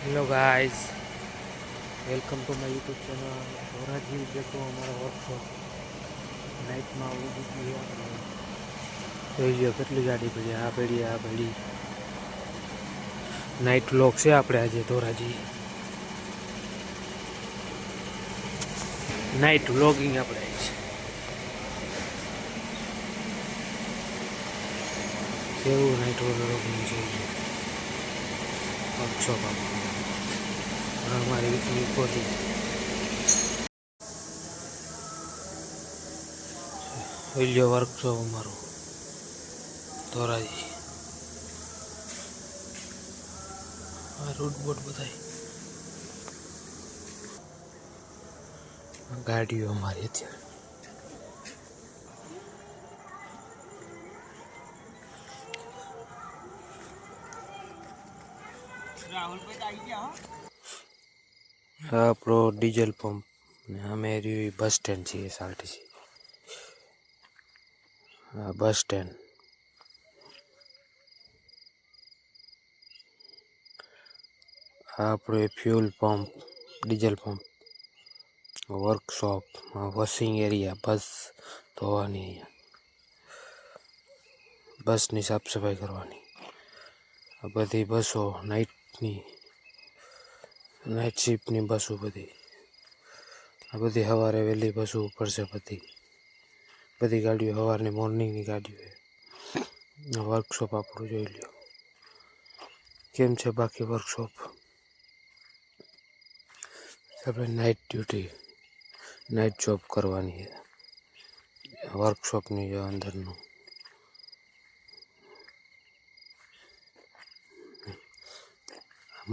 Hello guys, welcome to my YouTube channel. Dhoraji જેટલો અમારો workshop નાઇટમાં આવું દીધી આપણે જોઈ લો કેટલી ગાડી પડી. આ પડી નાઇટ વ્લોગ છે આપણે આજે. ધોરાજી નાઇટ વ્લોગિંગ આપણે કેવું નાઇટ વ્લોગિંગ છે વર્કશોપ અમારી વીકલી ખોલી વિડીયો વર્કશોપ અમારું ધોરાજી. આ રૂટ બોટ બધાય ગાડીઓ અમારી અત્યારે આપણો ડીઝલ પંપ ને અમે બસ સ્ટેન્ડ છીએ સાલટી. બસ સ્ટેન્ડ આપણો fuel pump, diesel pump, workshop, washing area, bus ધોવાની, બસની સાફ સફાઈ કરવાની. આ બધી બસો નાઇટ શિફ્ટની બસો બધી. આ બધી સવારે વહેલી બસો પડશે. બધી ગાડીઓ સવારની મોર્નિંગની ગાડીઓ. વર્કશોપ આપણું જોઈ લો કેમ છે. બાકી વર્કશોપ આપણે નાઇટ ડ્યુટી, નાઇટ જોબ કરવાની છે વર્કશોપની અંદરનું.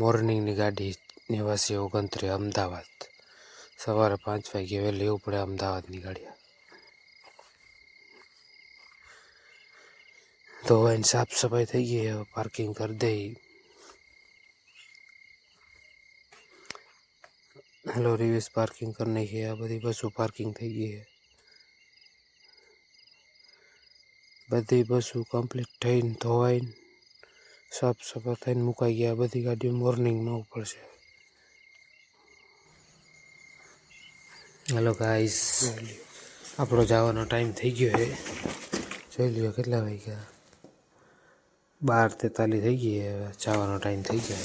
મોર્નિંગની ગાડી નિવાસી 29 અમદાવાદ. સવારે 5 વાગે વહેલી ઉપડે અમદાવાદની ગાડી. તો એની સાફ સફાઈ થઈ ગઈ. હવે પાર્કિંગ કરી દઈ. હેલો રિવેસ પાર્કિંગ કરી નાખી. આ બધી બસો પાર્કિંગ થઈ ગઈ છે. બધી બસો કમ્પ્લીટ થઈને ધોવાઈને સાફ સફાઈ થઈને મુકાઈ ગયા. બધી ગાડીઓ મોર્નિંગમાં ઉપડશે. હેલો ગાઈસ, આપણો જવાનો ટાઈમ થઈ ગયો છે. જોઈ લ્યો કેટલા વાગ્યા. 12:43 થઈ ગઈ. હવે જવાનો ટાઈમ થઈ ગયો.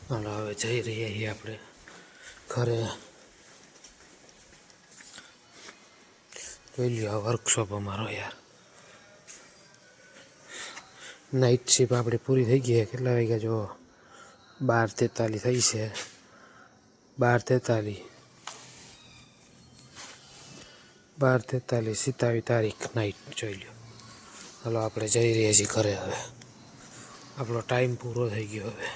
હાલો હવે જઈ રહ્યા છીએ આપણે ઘરે. જોઈ લ્યો આ વર્કશોપ અમારો યાર. નાઇટ શિફ્ટ આપણી પૂરી થઈ ગઈ. કેટલા વાગ્યા જો 12:43 થઈ છે. 12:43 27 તારીખ નાઇટ. જોઈ લો. હાલો આપણે જઈ રહ્યા છીએ ઘરે. હવે આપણો ટાઈમ પૂરો થઈ ગયો. હવે